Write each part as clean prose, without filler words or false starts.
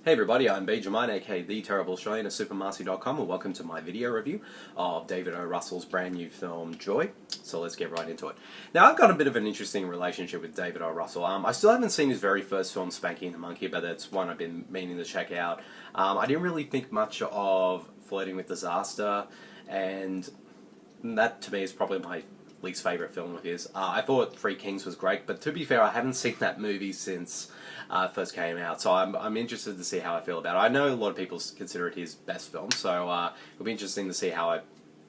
Hey everybody, I'm Benjamin, aka The Terrible Australian at supermarcy.com, and welcome to my video review of David O. Russell's brand new film, Joy. So let's get right into it. Now, I've got a bit of an interesting relationship with David O. Russell. I still haven't seen his very first film, Spanking the Monkey, but that's one I've been meaning to check out. I didn't really think much of Flirting with Disaster, and that to me is probably my least favourite film of his. I thought Three Kings was great, but to be fair, I haven't seen that movie since it first came out, so I'm interested to see how I feel about it. I know a lot of people consider it his best film, so it'll be interesting to see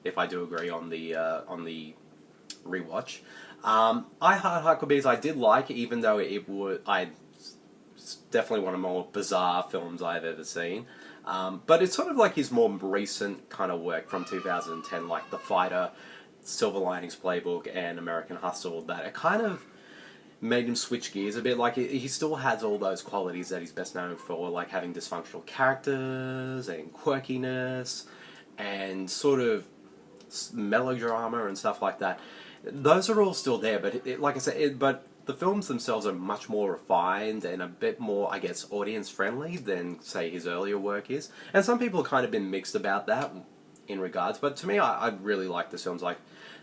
if I do agree on the rewatch. I Heart Huckabees I did like, even though it's definitely one of the more bizarre films I've ever seen. But it's sort of like his more recent kind of work from 2010, like The Fighter, Silver Linings Playbook, and American Hustle, that it kind of made him switch gears a bit. Like, he still has all those qualities that he's best known for, like having dysfunctional characters and quirkiness and sort of melodrama and stuff like that. Those are all still there, but like I said, but the films themselves are much more refined and a bit more, I guess, audience-friendly than, say, his earlier work is. And some people have kind of been mixed about that in regards, but to me, I really like the films. Like,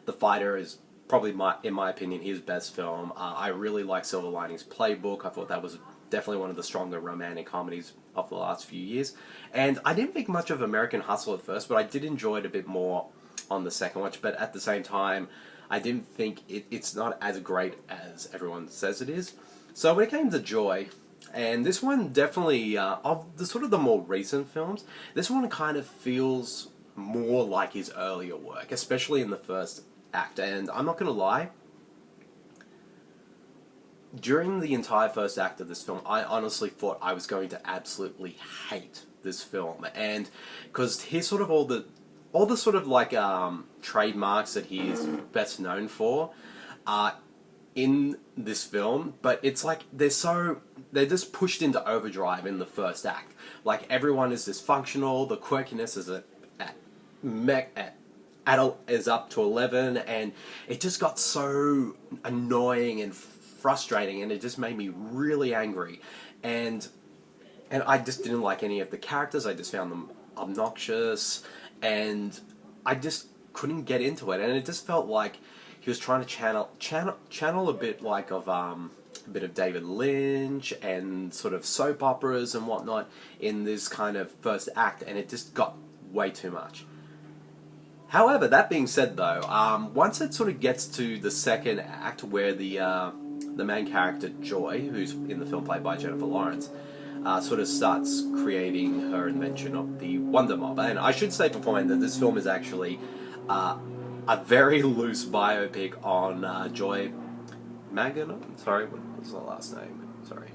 The Fighter is probably, in my opinion, his best film. I really like Silver Linings Playbook. I thought that was definitely one of the stronger romantic comedies of the last few years. And I didn't think much of American Hustle at first, but I did enjoy it a bit more on the second watch. But at the same time, I didn't think it's not as great as everyone says it is. So when it came to Joy, and this one definitely, of the sort of the more recent films, this one kind of feels more like his earlier work, especially in the first act. And I'm not going to lie, during the entire first act of this film, I honestly thought I was going to absolutely hate this film. And because he's sort of all the sort of like trademarks that he is best known for in this film, but it's like they're just pushed into overdrive in the first act. Like, everyone is dysfunctional, the quirkiness is is up to 11, and it just got so annoying and frustrating, and it just made me really angry. And I just didn't like any of the characters. I just found them obnoxious, and I just couldn't get into it. And it just felt like he was trying to channel a bit like of a bit of David Lynch and sort of soap operas and whatnot in this kind of first act, and it just got way too much. However, that being said, though, once it sort of gets to the second act, where the main character Joy, who's in the film played by Jennifer Lawrence, sort of starts creating her invention of the Wonder Mob. And I should say beforehand that this film is actually a very loose biopic on Joy Mangano. Sorry, what was the last name? Sorry,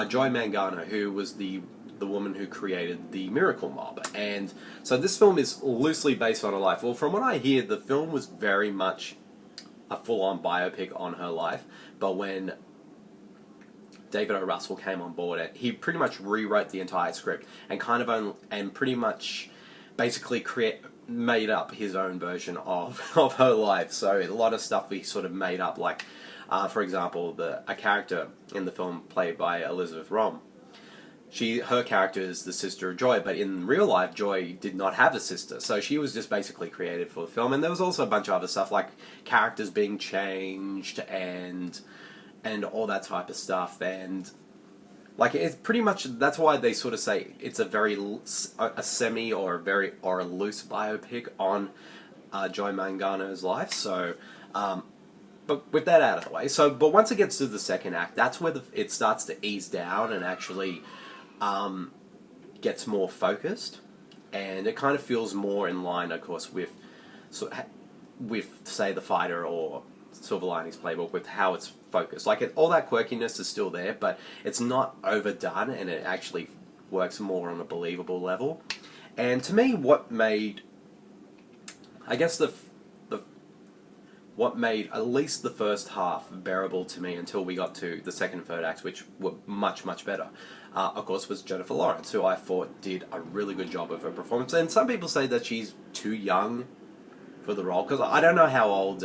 Joy Mangano, who was the woman who created the Miracle Mob. And so this film is loosely based on her life. Well, from what I hear, the film was very much a full-on biopic on her life, but when David O. Russell came on board, he pretty much rewrote the entire script and pretty much basically made up his own version of her life. So a lot of stuff he sort of made up, like for example, a character in the film played by Elisabeth Röhm. Her character is the sister of Joy, but in real life, Joy did not have a sister, so she was just basically created for the film. And there was also a bunch of other stuff, like characters being changed and all that type of stuff. And like, it's pretty much, that's why they sort of say it's a semi or a loose biopic on Joy Mangano's life. So, but with that out of the way, but once it gets to the second act, that's where it starts to ease down and actually gets more focused, and it kind of feels more in line, of course, with say The Fighter or Silver Linings Playbook, with how it's focused. Like, all that quirkiness is still there, but it's not overdone, and it actually works more on a believable level. And to me, what made, I guess, what made at least the first half bearable to me until we got to the second and third acts, which were much, much better, of course, was Jennifer Lawrence, who I thought did a really good job of her performance. And some people say that she's too young for the role, because I don't know how old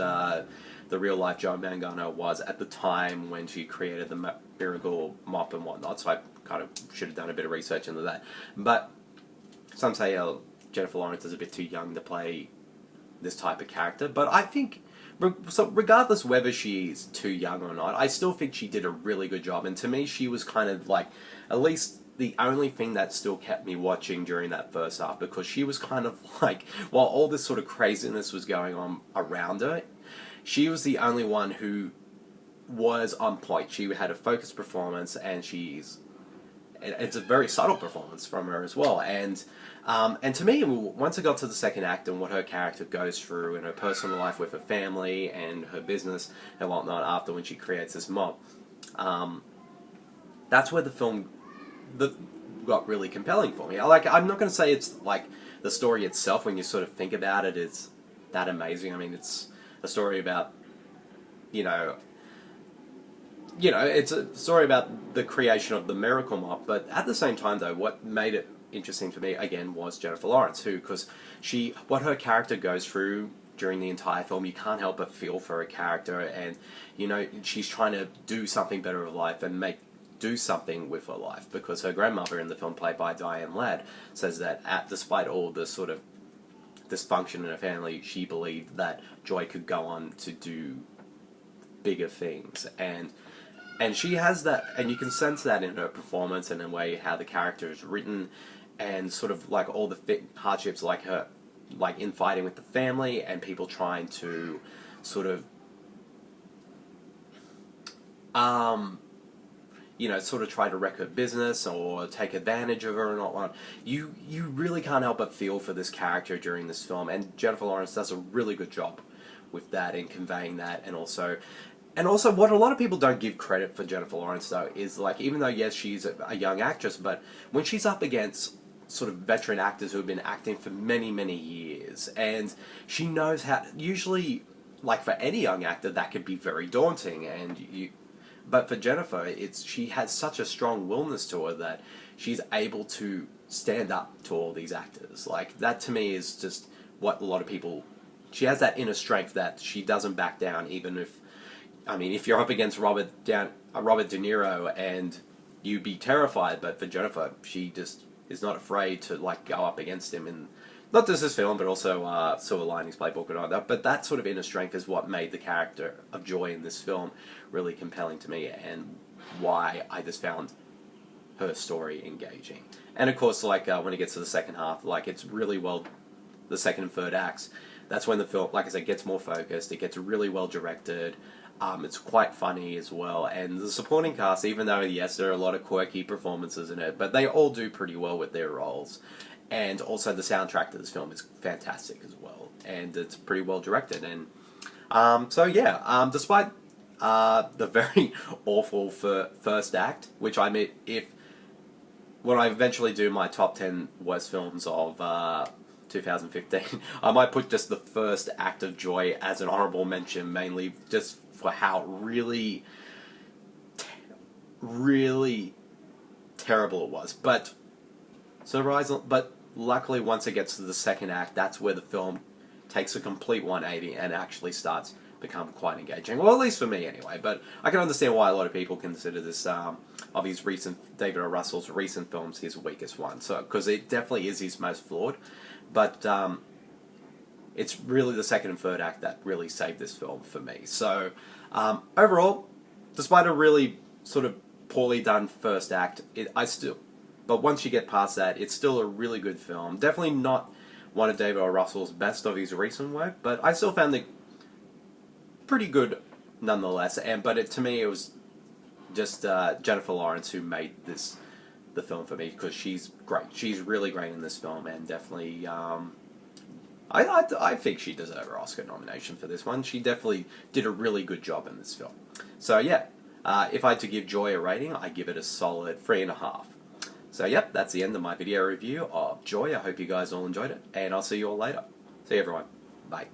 the real life Joe Mangano was at the time when she created the Miracle Mop and whatnot. So I kind of should have done a bit of research into that. But some say Jennifer Lawrence is a bit too young to play this type of character. But I think, so regardless whether she's too young or not, I still think she did a really good job. And to me, she was kind of like, at least the only thing that still kept me watching during that first half, because she was kind of like, while all this sort of craziness was going on around her, she was the only one who was on point. She had a focused performance, and it's a very subtle performance from her as well. And to me, once it got to the second act and what her character goes through in her personal life with her family and her business and whatnot after when she creates this mob, that's where the film got really compelling for me. I'm not going to say it's like the story itself, when you sort of think about it, is that amazing. I mean, it's a story about, it's a story about the creation of the Miracle Mop, but at the same time, though, what made it interesting to me, again, was Jennifer Lawrence, because what her character goes through during the entire film, you can't help but feel for her character, and, she's trying to do something better with life and do something with her life, because her grandmother in the film, played by Diane, says that despite all the sort of dysfunction in her family, she believed that Joy could go on to do bigger things, and she has that, and you can sense that in her performance and in the way how the character is written, and sort of like all the hardships, like her, like infighting with the family and people trying to sort of sort of try to wreck her business or take advantage of her and whatnot. You really can't help but feel for this character during this film, and Jennifer Lawrence does a really good job with that in conveying that, and also what a lot of people don't give credit for Jennifer Lawrence, though, is like, even though, yes, she's a young actress, but when she's up against sort of veteran actors who have been acting for many, many years, and she knows how, usually, like for any young actor, that could be very daunting, but for Jennifer, she has such a strong willness to her that she's able to stand up to all these actors. Like, that to me is just what a lot of people, she has that inner strength that she doesn't back down, even if, if you're up against Robert De Niro and you'd be terrified, but for Jennifer, she just is not afraid to like go up against him in not just this film, but also Silver Linings Playbook and all that. But that sort of inner strength is what made the character of Joy in this film really compelling to me, and why I just found her story engaging. And of course, like when it gets to the second half, like it's really well, the second and third acts, that's when the film, like I said, gets more focused. It gets really well directed. It's quite funny as well, and the supporting cast, even though yes, there are a lot of quirky performances in it, but they all do pretty well with their roles. And also the soundtrack to this film is fantastic as well, and it's pretty well directed. And despite the very awful first act, which I mean, when I eventually do my top 10 worst films of 2015, I might put just the first act of Joy as an honorable mention, mainly just for how really terrible it was. But luckily, once it gets to the second act, that's where the film takes a complete 180 and actually starts become quite engaging. Well, at least for me, anyway. But I can understand why a lot of people consider this of his recent David O. Russell's recent films his weakest one. So because it definitely is his most flawed, but it's really the second and third act that really saved this film for me. So overall, despite a really sort of poorly done first act, but once you get past that, it's still a really good film. Definitely not one of David O. Russell's best of his recent work, but I still found it pretty good nonetheless. To me, it was just Jennifer Lawrence who made the film for me, because she's great. She's really great in this film, and definitely, I think she deserved her Oscar nomination for this one. She definitely did a really good job in this film. So yeah, if I had to give Joy a rating, I give it a solid 3.5. So yep, that's the end of my video review of Joy. I hope you guys all enjoyed it, and I'll see you all later. See you everyone. Bye.